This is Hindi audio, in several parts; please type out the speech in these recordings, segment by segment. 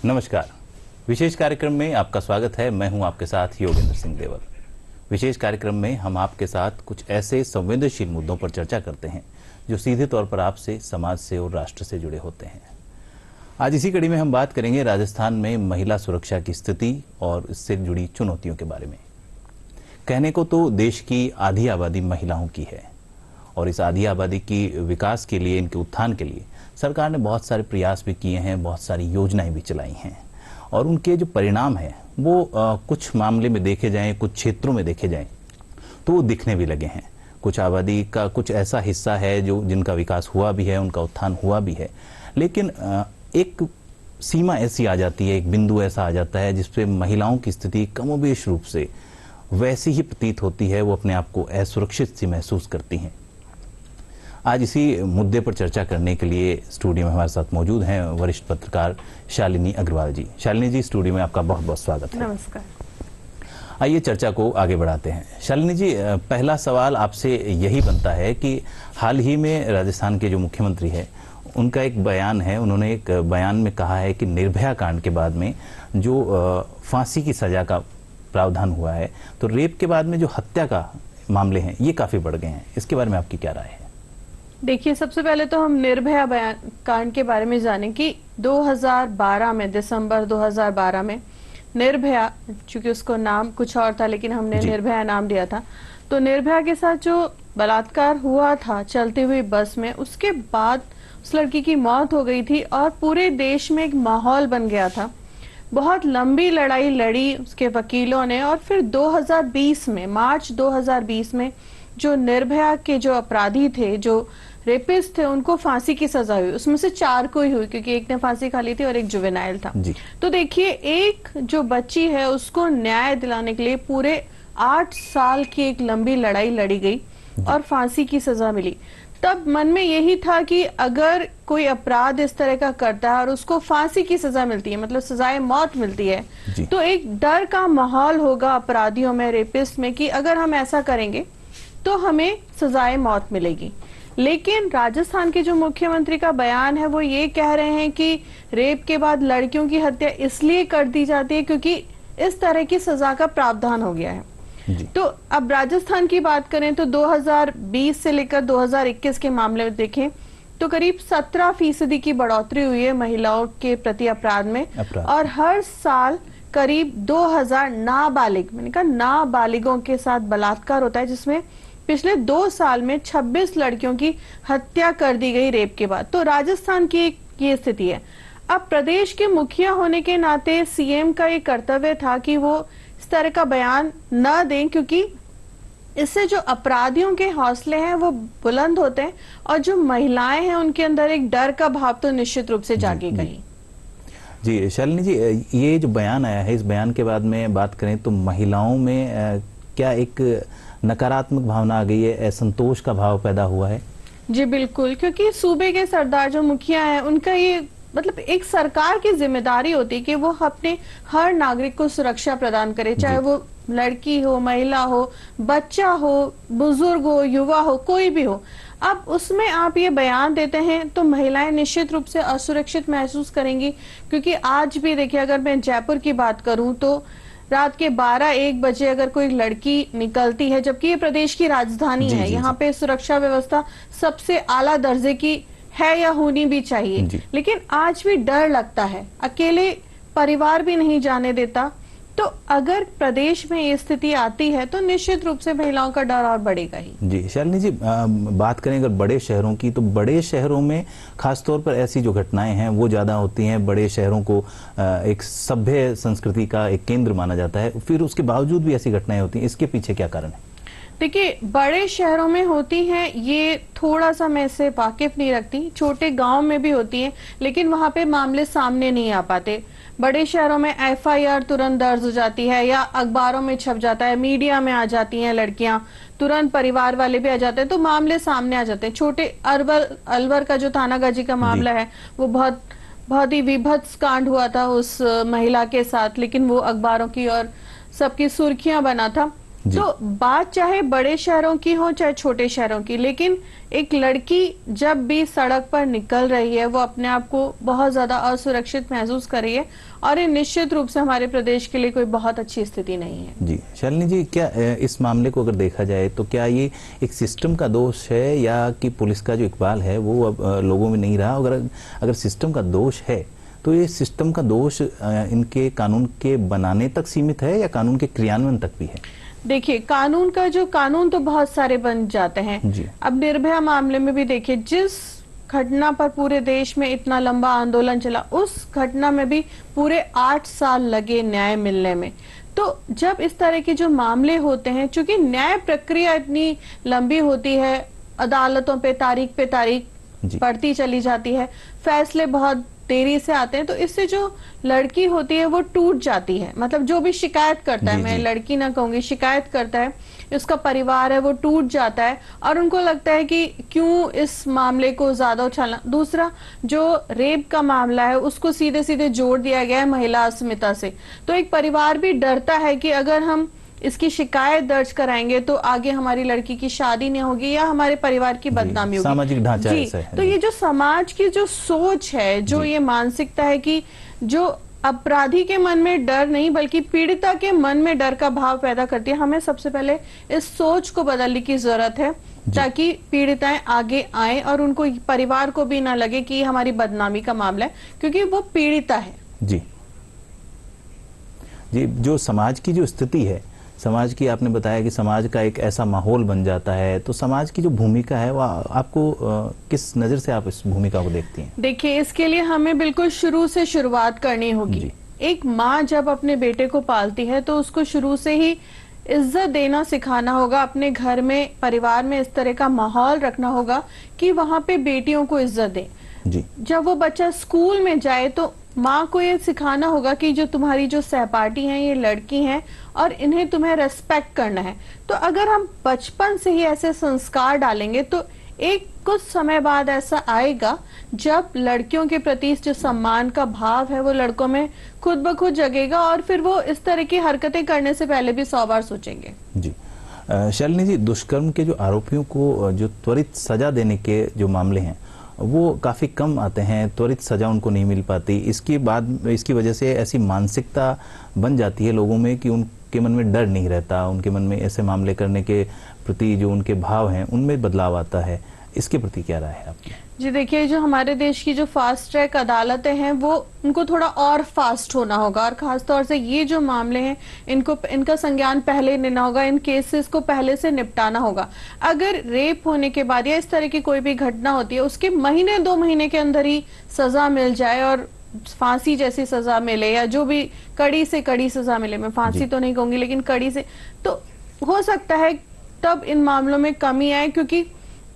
नमस्कार। विशेष कार्यक्रम में आपका स्वागत है। मैं हूं आपके साथ योगेंद्र सिंह देवल। विशेष कार्यक्रम में हम आपके साथ कुछ ऐसे संवेदनशील मुद्दों पर चर्चा करते हैं जो सीधे तौर पर आपसे, समाज से और राष्ट्र से जुड़े होते हैं। आज इसी कड़ी में हम बात करेंगे राजस्थान में महिला सुरक्षा की स्थिति और इससे जुड़ी चुनौतियों के बारे में। कहने को तो देश की आधी आबादी महिलाओं की है और इस आधी आबादी की विकास के लिए, इनके उत्थान के लिए सरकार ने बहुत सारे प्रयास भी किए हैं, बहुत सारी योजनाएं भी चलाई हैं और उनके जो परिणाम हैं वो कुछ मामले में देखे जाएं, कुछ क्षेत्रों में देखे जाएं तो वो दिखने भी लगे हैं। कुछ आबादी का कुछ ऐसा हिस्सा है जो जिनका विकास हुआ भी है, उनका उत्थान हुआ भी है, लेकिन एक सीमा ऐसी आ जाती है, एक बिंदु ऐसा आ जाता है जिसपे महिलाओं की स्थिति कमोबेश रूप से वैसी ही प्रतीत होती है, वो अपने आप को असुरक्षित सी महसूस करती हैं। आज इसी मुद्दे पर चर्चा करने के लिए स्टूडियो में हमारे साथ मौजूद हैं वरिष्ठ पत्रकार शालिनी अग्रवाल जी। शालिनी जी, स्टूडियो में आपका बहुत बहुत स्वागत है। नमस्कार। आइए चर्चा को आगे बढ़ाते हैं। शालिनी जी, पहला सवाल आपसे यही बनता है कि हाल ही में राजस्थान के जो मुख्यमंत्री है उनका एक बयान है, उन्होंने एक बयान में कहा है कि निर्भया कांड के बाद में जो फांसी की सजा का प्रावधान हुआ है, तो रेप के बाद में जो हत्या का मामले हैं ये काफी बढ़ गए हैं। इसके बारे में आपकी क्या राय है? देखिए, सबसे पहले तो हम निर्भया बयान कांड के बारे में जानें कि 2012 में, दिसंबर 2012 में निर्भया, चूंकि उसको नाम कुछ और था लेकिन हमने निर्भया नाम दिया था, तो निर्भया के साथ जो बलात्कार हुआ था चलती हुई बस में, उसके बाद उस लड़की की मौत हो गई थी और पूरे देश में एक माहौल बन गया था। बहुत लंबी लड़ाई लड़ी उसके वकीलों ने और फिर 2020 में, मार्च 2020 में जो निर्भया के जो अपराधी थे, जो रेपिस्ट थे, उनको फांसी की सजा हुई। उसमें से 4 को ही हुई क्योंकि एक ने फांसी खा ली थी और एक जुवेनाइल था। तो देखिए, एक जो बच्ची है उसको न्याय दिलाने के लिए पूरे 8 साल की एक लंबी लड़ाई लड़ी गई और फांसी की सजा मिली। तब मन में यही था कि अगर कोई अपराध इस तरह का करता है और उसको फांसी की सजा मिलती है, मतलब सजाए मौत मिलती है, तो एक डर का माहौल होगा अपराधियों में, रेपिस्ट में, कि अगर हम ऐसा करेंगे तो हमें सजाए मौत मिलेगी। लेकिन राजस्थान के जो मुख्यमंत्री का बयान है वो ये कह रहे हैं कि रेप के बाद लड़कियों की हत्या इसलिए कर दी जाती है क्योंकि इस तरह की सजा का प्रावधान हो गया है। तो अब राजस्थान की बात करें तो 2020 से लेकर 2021 के मामले में देखें तो करीब 17% की बढ़ोतरी हुई है महिलाओं के प्रति अपराध में। और हर साल करीब 2000 नाबालिग, मैंने कहा नाबालिगों के साथ बलात्कार होता है, जिसमें पिछले 2 साल में 26 लड़कियों की हत्या कर दी गई रेप के बाद। तो राजस्थान की ये स्थिति है। अब प्रदेश के मुखिया होने के नाते सीएम का ये कर्तव्य था कि वो इस तरह का बयान न दें, क्योंकि इससे जो अपराधियों के हौसले हैं वो बुलंद होते हैं और जो महिलाएं हैं उनके अंदर एक डर का भाव तो निश्चित रूप से जागेगा ही। जी शालिनी जी, ये जो बयान आया है, इस बयान के बाद में बात करें तो महिलाओं में क्या एक नकारात्मक भावना आ गई है, असंतोष का भाव पैदा हुआ है? जी बिल्कुल, क्योंकि सूबे के सरदार जो मुखिया हैं उनका ये मतलब एक सरकार की जिम्मेदारी होती है कि वो अपने हर नागरिक को सुरक्षा प्रदान करे, चाहे वो लड़की हो, महिला हो, बच्चा हो, बुजुर्ग हो, युवा हो, कोई भी हो। अब उसमें आप ये बयान देते हैं तो महिलाएं निश्चित रूप से असुरक्षित महसूस करेंगी, क्योंकि आज भी देखिए, अगर मैं जयपुर की बात करूं तो रात के 12-1 बजे अगर कोई लड़की निकलती है, जबकि ये प्रदेश की राजधानी है, यहाँ पे सुरक्षा व्यवस्था सबसे आला दर्जे की है या होनी भी चाहिए, लेकिन आज भी डर लगता है, अकेले परिवार भी नहीं जाने देता। तो अगर प्रदेश में ये स्थिति आती है तो निश्चित रूप से महिलाओं का डर और बढ़ेगा ही। जी शालिनी जी, बात करें अगर बड़े शहरों की, तो बड़े शहरों में खासतौर पर ऐसी जो घटनाएं हैं वो ज्यादा होती हैं। बड़े शहरों को एक सभ्य संस्कृति का एक केंद्र माना जाता है, फिर उसके बावजूद भी ऐसी घटनाएं होती हैं। इसके पीछे क्या कारण है? देखिए, बड़े शहरों में होती हैं, ये थोड़ा सा मैं इससे वाकिफ नहीं रखती। छोटे गांव में भी होती हैं, लेकिन वहां पे मामले सामने नहीं आ पाते। बड़े शहरों में एफआईआर तुरंत दर्ज हो जाती है या अखबारों में छप जाता है, मीडिया में आ जाती हैं लड़कियां, तुरंत परिवार वाले भी आ जाते हैं, तो मामले सामने आ जाते हैं। छोटे अलवर का जो थानागाजी का मामला है वो बहुत ही विभत्स कांड हुआ था उस महिला के साथ, लेकिन वो अखबारों की और सबकी सुर्खियां बना था। तो बात चाहे बड़े शहरों की हो चाहे छोटे शहरों की, लेकिन एक लड़की जब भी सड़क पर निकल रही है वो अपने आप को बहुत ज्यादा असुरक्षित महसूस कर रही है, और ये निश्चित रूप से हमारे प्रदेश के लिए कोई बहुत अच्छी स्थिति नहीं है। जी शालिनी जी, क्या इस मामले को अगर देखा जाए तो क्या ये एक सिस्टम का दोष है या कि पुलिस का जो इकबाल है वो अब लोगों में नहीं रहा? अगर सिस्टम का दोष है तो ये सिस्टम का दोष इनके कानून के बनाने तक सीमित है या कानून के क्रियान्वयन तक भी है? देखिए, कानून तो बहुत सारे बन जाते हैं। अब निर्भया मामले में भी देखिए, जिस घटना पर पूरे देश में इतना लंबा आंदोलन चला, उस घटना में भी पूरे 8 साल लगे न्याय मिलने में। तो जब इस तरह के जो मामले होते हैं, चूंकि न्याय प्रक्रिया इतनी लंबी होती है, अदालतों पे तारीख पड़ती चली जाती है, फैसले बहुत देरी से आते हैं, तो इससे जो लड़की होती है वो टूट जाती है। मतलब जो भी शिकायत करता है, मैं लड़की ना कहूंगी, शिकायत करता है, उसका परिवार है वो टूट जाता है और उनको लगता है कि क्यों इस मामले को ज्यादा उछालना। दूसरा, जो रेप का मामला है उसको सीधे सीधे जोड़ दिया गया है महिला अस्मिता से, तो एक परिवार भी डरता है कि अगर हम इसकी शिकायत दर्ज कराएंगे तो आगे हमारी लड़की की शादी नहीं होगी या हमारे परिवार की बदनामी होगी। सामाजिक ढांचा ऐसा है। तो ये जो समाज की जो सोच है, जो ये मानसिकता है कि जो अपराधी के मन में डर नहीं बल्कि पीड़िता के मन में डर का भाव पैदा करती है, हमें सबसे पहले इस सोच को बदलने की जरूरत है ताकि पीड़िताएं आगे आए और उनको, परिवार को भी ना लगे कि हमारी बदनामी का मामला है, क्योंकि वो पीड़िता है। जी जी, जो समाज की जो स्थिति है, समाज की, आपने बताया कि समाज का एक ऐसा माहौल बन जाता है, तो समाज की जो भूमिका है वो आपको किस नजर से आप इस भूमिका को देखती हैं? देखिए, इसके लिए हमें बिल्कुल शुरू से शुरुआत करनी होगी। एक माँ जब अपने बेटे को पालती है तो उसको शुरू से ही इज्जत देना सिखाना होगा, अपने घर में, परिवार में इस तरह का माहौल रखना होगा कि वहां पे बेटियों को इज्जत दें। जब वो बच्चा स्कूल में जाए तो माँ को ये सिखाना होगा कि जो तुम्हारी जो सहपाठी हैं ये लड़की हैं और इन्हें तुम्हें रेस्पेक्ट करना है। तो अगर हम बचपन से ही ऐसे संस्कार डालेंगे तो एक कुछ समय बाद ऐसा आएगा जब लड़कियों के प्रति जो सम्मान का भाव है वो लड़कों में खुद ब खुद जगेगा और फिर वो इस तरह की हरकतें करने से पहले भी 100 बार सोचेंगे। जी शालिनी जी, दुष्कर्म के जो आरोपियों को जो त्वरित सजा देने के जो मामले हैं वो काफ़ी कम आते हैं, त्वरित सजा उनको नहीं मिल पाती। इसकी वजह से ऐसी मानसिकता बन जाती है लोगों में कि उनके मन में डर नहीं रहता, उनके मन में ऐसे मामले करने के प्रति जो उनके भाव हैं उनमें बदलाव आता है। इसके प्रति क्या राय है आपकी? जी देखिए, जो हमारे देश की जो फास्ट ट्रैक अदालतें हैं वो उनको थोड़ा और फास्ट होना होगा और खासतौर से ये जो मामले हैं इनका संज्ञान पहले लेना होगा, इन केसेस को पहले से निपटाना होगा। अगर रेप होने के बाद या इस तरह की कोई भी घटना होती है उसके महीने 2 महीने के अंदर ही सजा मिल जाए और फांसी जैसी सजा मिले या जो भी कड़ी से कड़ी सजा मिले, मैं फांसी तो नहीं कहूंगी लेकिन कड़ी से, तो हो सकता है तब इन मामलों में कमी आए। क्योंकि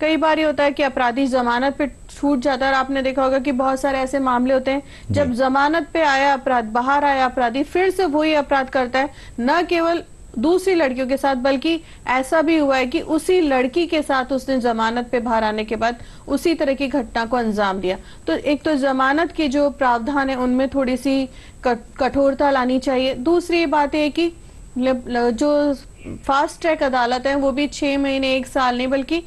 कई बार ये होता है कि अपराधी जमानत पे छूट जाता है और आपने देखा होगा कि बहुत सारे ऐसे मामले होते हैं जब जमानत पे आया अपराध, बाहर आया अपराधी, फिर से वही अपराध करता है, न केवल दूसरी लड़कियों के साथ बल्कि ऐसा भी हुआ है कि उसी लड़की के साथ उसने जमानत पे बाहर आने के बाद उसी तरह की घटना को अंजाम दिया। तो एक तो जमानत के जो प्रावधान है उनमें थोड़ी सी कठोरता लानी चाहिए। दूसरी बात है कि जो फास्ट ट्रैक अदालत है वो भी 6 महीने 1 साल नहीं बल्कि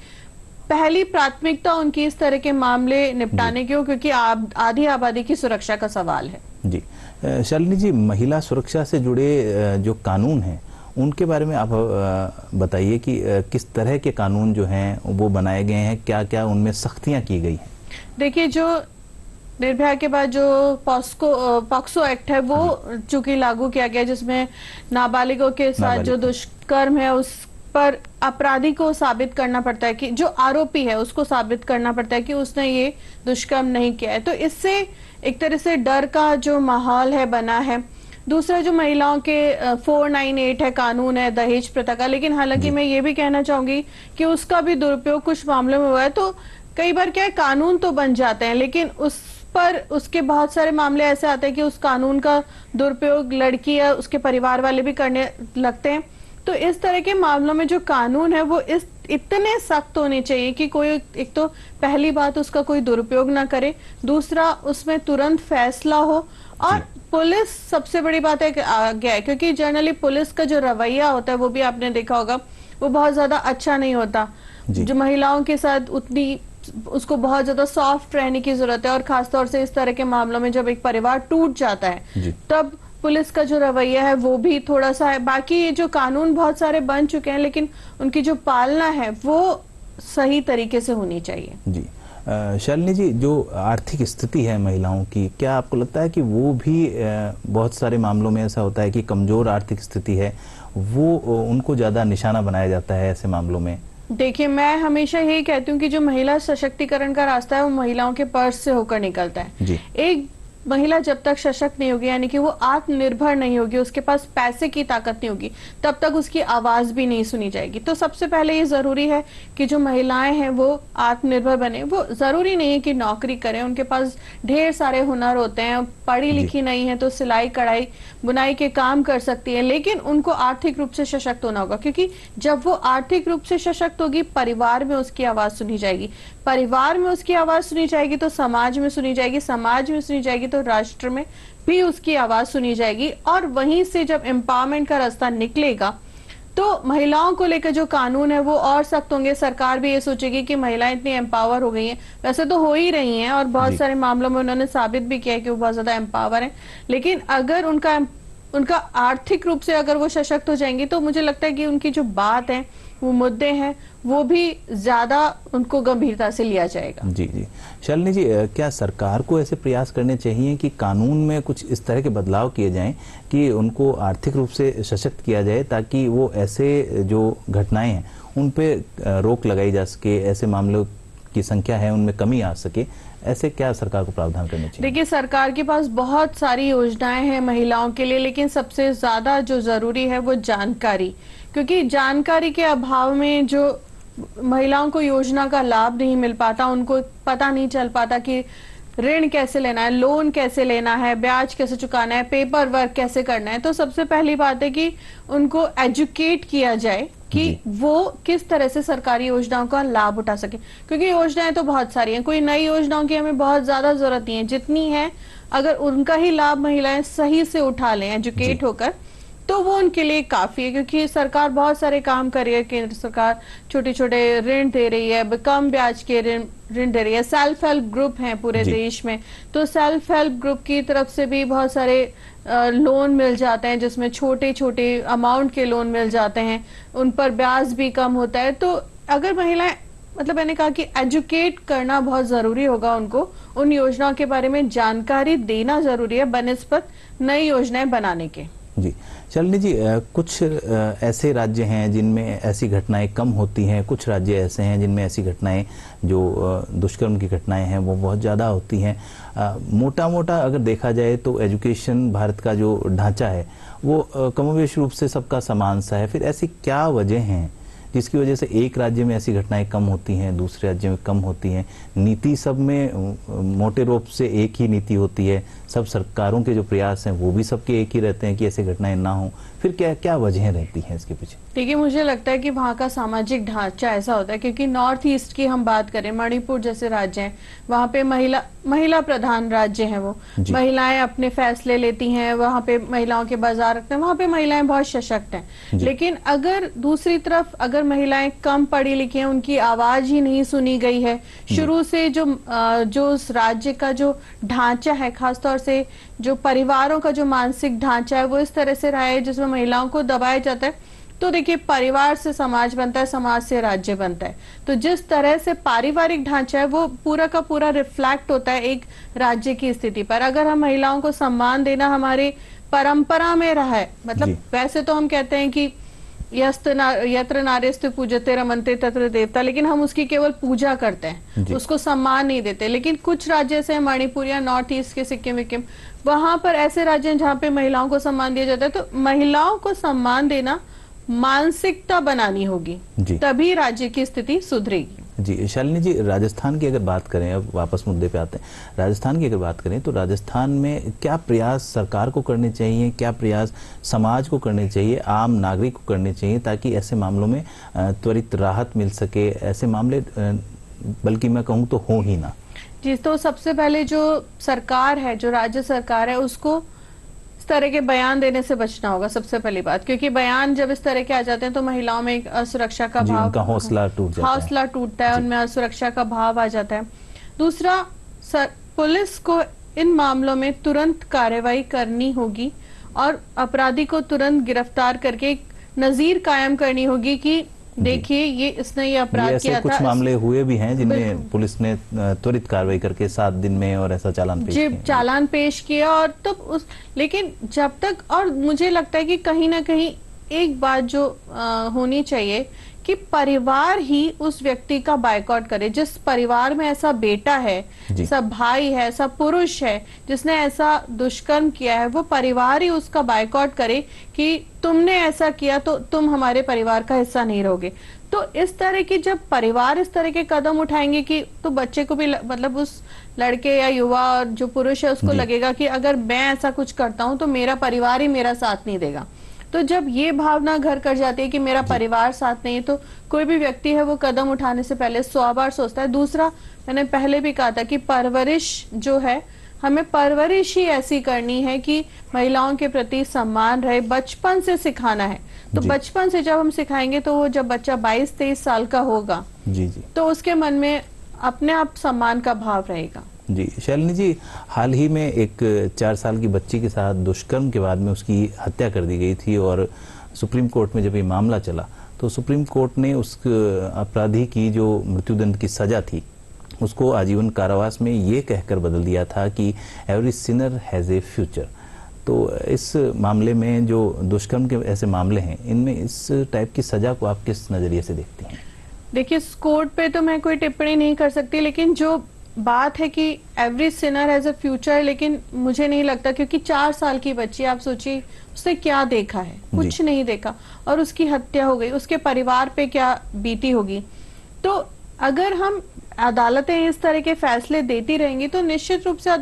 पहली प्राथमिकता उनकी इस तरह के मामले निपटाने की हो, क्योंकि आधी आबादी की सुरक्षा का सवाल है। जी शालिनी जी, महिला सुरक्षा से जुड़े जो कानून हैं उनके बारे में आप बताइए कि किस तरह के कानून जो हैं वो बनाए गए हैं, क्या क्या उनमें सख्तियां की गई हैं? देखिए, जो निर्भया के बाद जो पॉक्सो एक्ट है वो चूंकि लागू किया गया, जिसमें नाबालिगों के साथ जो दुष्कर्म है उस पर अपराधी को साबित करना पड़ता है कि जो आरोपी है उसको साबित करना पड़ता है कि उसने ये दुष्कर्म नहीं किया है। तो इससे एक तरह से डर का जो माहौल है बना है। दूसरा, जो महिलाओं के 498 है कानून है दहेज प्रथा का, लेकिन हालांकि मैं ये भी कहना चाहूंगी कि उसका भी दुरुपयोग कुछ मामलों में हुआ है। तो कई बार क्या है, कानून तो बन जाते हैं लेकिन उस पर उसके बहुत सारे मामले ऐसे आते हैं कि उस कानून का दुरुपयोग लड़की या उसके परिवार वाले भी करने लगते हैं। तो इस तरह के मामलों में जो कानून है वो इतने सख्त होने चाहिए कि कोई, एक तो पहली बात उसका कोई दुरुपयोग ना करे, दूसरा उसमें तुरंत फैसला हो और पुलिस सबसे बड़ी बात है कि आ गया है, क्योंकि जनरली पुलिस का जो रवैया होता है वो भी आपने देखा होगा, वो बहुत ज्यादा अच्छा नहीं होता। जो महिलाओं के साथ उतनी उसको बहुत ज्यादा सॉफ्ट रहने की जरूरत है, और खासतौर से इस तरह के मामलों में जब एक परिवार टूट जाता है तब पुलिस का जो रवैया है वो भी थोड़ा सा है। बाकी ये जो कानून बहुत सारे बन चुके हैं, लेकिन उनकी जो पालना है वो सही तरीके से होनी चाहिए। जी शालिनी जी, जो आर्थिक स्थिति है महिलाओं की, क्या आपको लगता है कि वो भी बहुत सारे मामलों में ऐसा होता है कि कमजोर आर्थिक स्थिति है वो उनको ज्यादा निशाना बनाया जाता है ऐसे मामलों में? देखिए, मैं हमेशा यही कहती हूँ कि जो महिला सशक्तिकरण का रास्ता है वो महिलाओं के पर्स से होकर निकलता है। जी। एक महिला जब तक सशक्त नहीं होगी, यानी कि वो आत्मनिर्भर नहीं होगी, उसके पास पैसे की ताकत नहीं होगी, तब तक उसकी आवाज भी नहीं सुनी जाएगी। तो सबसे पहले ये जरूरी है कि जो महिलाएं हैं वो आत्मनिर्भर बने। वो जरूरी नहीं है कि नौकरी करें, उनके पास ढेर सारे हुनर होते हैं, पढ़ी लिखी नहीं है तो सिलाई कढ़ाई बुनाई के काम कर सकती है, लेकिन उनको आर्थिक रूप से सशक्त होना होगा। क्योंकि जब वो आर्थिक रूप से सशक्त होगी, परिवार में उसकी आवाज सुनी जाएगी, परिवार में उसकी आवाज सुनी जाएगी तो समाज में सुनी जाएगी, समाज में सुनी जाएगी तो राष्ट्र में भी उसकी आवाज सुनी जाएगी। और वहीं से जब एम्पावरमेंट का रास्ता निकलेगा तो महिलाओं को लेकर जो कानून है वो और सख्त होंगे। सरकार भी ये सोचेगी कि महिलाएं इतनी एम्पावर हो गई हैं, वैसे तो हो ही रही हैं और बहुत सारे मामलों में उन्होंने साबित भी किया है कि वो बहुत ज्यादा एम्पावर हैं। लेकिन अगर उनका आर्थिक रूप से अगर वो सशक्त हो जाएंगी तो मुझे लगता है कि उनकी जो बात है, वो मुद्दे हैं, वो भी ज्यादा उनको गंभीरता से लिया जाएगा। जी जी शालिनी जी, क्या सरकार को ऐसे प्रयास करने चाहिए कि कानून में कुछ इस तरह के बदलाव किए जाएं कि उनको आर्थिक रूप से सशक्त किया जाए, ताकि वो ऐसे जो घटनाएं हैं उन पे रोक लगाई जा सके, ऐसे मामलों की संख्या है उनमें कमी आ सके? ऐसे क्या सरकार को प्रावधान करने चाहिए? देखिए, सरकार के पास बहुत सारी योजनाएं हैं महिलाओं के लिए, लेकिन सबसे ज्यादा जो जरूरी है वो जानकारी। क्योंकि जानकारी के अभाव में जो महिलाओं को योजना का लाभ नहीं मिल पाता, उनको पता नहीं चल पाता कि ऋण कैसे लेना है, लोन कैसे लेना है, ब्याज कैसे चुकाना है, पेपर वर्क कैसे करना है। तो सबसे पहली बात है कि उनको एजुकेट किया जाए कि वो किस तरह से सरकारी योजनाओं का लाभ उठा सके। क्योंकि योजनाएं तो बहुत सारी हैं, कोई नई योजनाओं की हमें बहुत ज्यादा जरूरत नहीं है। जितनी है अगर उनका ही लाभ महिलाएं सही से उठा लें एजुकेट होकर, तो वो उनके लिए काफी है। क्योंकि सरकार बहुत सारे काम कर रही है, केंद्र सरकार छोटे छोटे ऋण दे रही है, कम ब्याज के ऋण दे रही है, सेल्फ हेल्प ग्रुप हैं पूरे देश में, तो सेल्फ हेल्प ग्रुप की तरफ से भी बहुत सारे लोन मिल जाते हैं, जिसमें छोटे छोटे अमाउंट के लोन मिल जाते हैं, उन पर ब्याज भी कम होता है। तो अगर महिलाएं, मतलब मैंने कहा कि एजुकेट करना बहुत जरूरी होगा, उनको उन योजनाओं के बारे में जानकारी देना जरूरी है बनिस्बत नई योजनाएं बनाने के। जी शालिनी जी, कुछ ऐसे राज्य हैं जिनमें ऐसी घटनाएं कम होती हैं, कुछ राज्य ऐसे हैं जिनमें ऐसी घटनाएं, जो दुष्कर्म की घटनाएं हैं, वो बहुत ज़्यादा होती हैं। मोटा मोटा अगर देखा जाए तो एजुकेशन भारत का जो ढांचा है वो कमोवेश रूप से सबका समान सा है। फिर ऐसी क्या वजह हैं जिसकी वजह से एक राज्य में ऐसी घटनाएं कम होती हैं, दूसरे राज्य में कम होती हैं? नीति सब में मोटे रूप से एक ही नीति होती है, सब सरकारों के जो प्रयास हैं वो भी सबके एक ही रहते हैं कि ऐसी घटनाएं ना हो। फिर क्या क्या वजहें रहती हैं इसके पीछे? देखिए, मुझे लगता है कि वहाँ का सामाजिक ढांचा ऐसा होता है, क्योंकि नॉर्थ ईस्ट की हम बात करें, मणिपुर जैसे राज्य हैं, वहाँ पे महिला प्रधान राज्य हैं, वो महिलाएं अपने फैसले लेती हैं, वहाँ पे महिलाओं के बाजार रखते हैं, वहाँ पे महिलाएं बहुत सशक्त हैं। लेकिन अगर दूसरी तरफ अगर महिलाएं कम पढ़ी लिखी हैं, उनकी आवाज ही नहीं सुनी गई है, शुरू से जो उस राज्य का जो ढांचा है, खासतौर से जो परिवारों का जो मानसिक ढांचा है वो इस तरह से रहा है जिसमें महिलाओं को दबाया जाता है, तो देखिए, परिवार से समाज बनता है, समाज से राज्य बनता है। तो जिस तरह से पारिवारिक ढांचा है वो पूरा का पूरा रिफ्लेक्ट होता है एक राज्य की स्थिति पर। अगर हम महिलाओं को सम्मान देना हमारी परंपरा में रहा है, मतलब वैसे तो हम कहते हैं कि यत्र नार्यस्तु पूज्यते रमन्ते तत्र देवता, लेकिन हम उसकी केवल पूजा करते हैं, उसको सम्मान नहीं देते। लेकिन कुछ राज्य से मणिपुर या नॉर्थ ईस्ट के सिक्किम विक्किम, वहां पर ऐसे राज्य हैं जहाँ पे महिलाओं को सम्मान दिया जाता है। तो महिलाओं को सम्मान देना, मानसिकता बनानी होगी, तभी राज्य की स्थिति सुधरेगी। जी शालिनी जी, राजस्थान की अगर बात करें, अब वापस मुद्दे पे आते हैं, राजस्थान की अगर बात करें तो राजस्थान में क्या प्रयास सरकार को करने चाहिए, क्या प्रयास समाज को करने चाहिए, आम नागरिक को करने चाहिए, ताकि ऐसे मामलों में त्वरित राहत मिल सके, ऐसे मामले बल्कि मैं कहूँ तो हो ही ना? जी, तो सबसे पहले जो सरकार है, जो राज्य सरकार है, उसको इस तरह के बयान देने से बचना होगा, सबसे पहली बात। क्योंकि बयान जब इस तरह के आ जाते हैं तो महिलाओं में एक असुरक्षा का जी, भाव, उनका हौसला टूट जाता है। हौसला टूटता है, जी। उनमें असुरक्षा का भाव आ जाता है। दूसरा, पुलिस को इन मामलों में तुरंत कार्रवाई करनी होगी और अपराधी को तुरंत गिरफ्तार करके एक नजीर कायम करनी होगी कि देखिए ये इसने ये अपराध ऐसे किया कुछ था। मामले हुए भी हैं जिनमें बिल्कुल। पुलिस ने त्वरित कार्रवाई करके 7 दिन में और ऐसा चालान पेश जी, किया। चालान पेश किया। और तब उस, लेकिन जब तक, और मुझे लगता है कि कहीं ना कहीं एक बात जो होनी चाहिए कि परिवार ही उस व्यक्ति का बायकॉट करे। जिस परिवार में ऐसा बेटा है, ऐसा भाई है, ऐसा पुरुष है जिसने ऐसा दुष्कर्म किया है, वो परिवार ही उसका बायकॉट करे कि तुमने ऐसा किया तो तुम हमारे परिवार का हिस्सा नहीं रहोगे। तो इस तरह की जब परिवार इस तरह के कदम उठाएंगे कि तो बच्चे को भी मतलब उस लड़के या युवा और जो पुरुष है उसको लगेगा कि अगर मैं ऐसा कुछ करता हूं तो मेरा परिवार ही मेरा साथ नहीं देगा। तो जब ये भावना घर कर जाती है कि मेरा परिवार साथ नहीं है, तो कोई भी व्यक्ति है वो कदम उठाने से पहले 100 बार सोचता है। दूसरा, मैंने पहले भी कहा था कि परवरिश जो है, हमें परवरिश ही ऐसी करनी है कि महिलाओं के प्रति सम्मान रहे, बचपन से सिखाना है। तो बचपन से जब हम सिखाएंगे तो वो जब बच्चा 22-23 साल का होगा तो उसके मन में अपने आप सम्मान का भाव रहेगा। जी शालिनी जी, हाल ही में एक 4 साल की बच्ची के साथ दुष्कर्म के बाद में उसकी हत्या कर दी गई थी और सुप्रीम कोर्ट में जब ये मामला चला तो सुप्रीम कोर्ट ने उस अपराधी की जो मृत्युदंड की सजा थी उसको आजीवन कारावास में ये कहकर बदल दिया था कि every Sinner has a future. तो इस मामले में जो दुष्कर्म के ऐसे मामले हैं, इनमें इस टाइप की सजा को आप किस नजरिए से देखती हैं? देखिए, इस कोर्ट पे तो मैं कोई टिप्पणी नहीं कर सकती, लेकिन जो बात है कि every Sinner has a future, लेकिन मुझे नहीं लगता, क्योंकि 4 साल की बच्ची, आप सोचिए उसने क्या देखा है, कुछ नहीं देखा, और उसकी हत्या हो गई, उसके परिवार पे क्या बीती होगी। तो अगर हम अदालतें इस तरह के फैसले देती रहेंगी तो निश्चित रूप से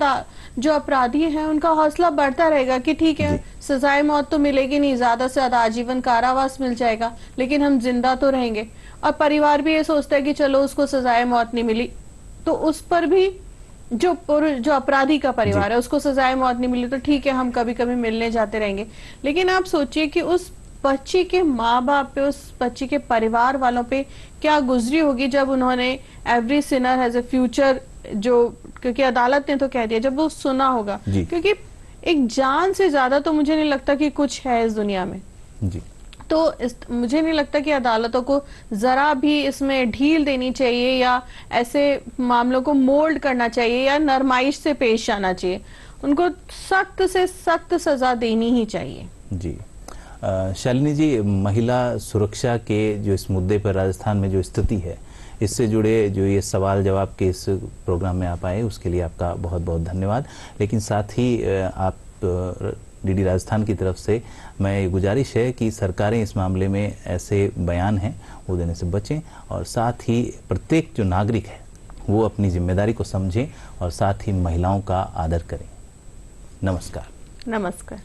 जो अपराधी हैं उनका हौसला बढ़ता रहेगा कि ठीक है, सजाए मौत तो मिलेगी नहीं, ज्यादा से ज्यादा आजीवन कारावास मिल जाएगा, लेकिन हम जिंदा तो रहेंगे। और परिवार भी ये सोचता है कि चलो उसको सजाए मौत नहीं मिली तो उस पर भी जो अपराधी का परिवार है उसको सजाए मौत नहीं मिली तो ठीक है, हम कभी कभी मिलने जाते रहेंगे। लेकिन आप सोचिए कि उस बच्ची के माँ बाप पे, उस बच्ची के परिवार वालों पे क्या गुजरी होगी जब उन्होंने every Sinner has a future, जो क्योंकि अदालत ने तो कह दिया, जब वो सुना होगा। क्योंकि एक जान से ज्यादा तो मुझे नहीं लगता कि कुछ है इस दुनिया में। तो मुझे नहीं लगता कि अदालतों को जरा भी इसमें ढील देनी चाहिए या ऐसे मामलों को मोल्ड करना चाहिए या नरमाइश से पेश आना चाहिए। उनको सख्त से सख्त सजा देनी ही चाहिए। जी शालिनी जी, महिला सुरक्षा के जो इस मुद्दे पर राजस्थान में जो स्थिति है, इससे जुड़े जो ये सवाल जवाब के इस प्रोग्राम में आप आए उसके लिए आपका बहुत बहुत धन्यवाद। लेकिन साथ ही आप डीडी राजस्थान की तरफ से मैं ये गुजारिश है कि सरकारें इस मामले में ऐसे बयान हैं वो देने से बचें और साथ ही प्रत्येक जो नागरिक है वो अपनी जिम्मेदारी को समझें और साथ ही महिलाओं का आदर करें। नमस्कार। नमस्कार।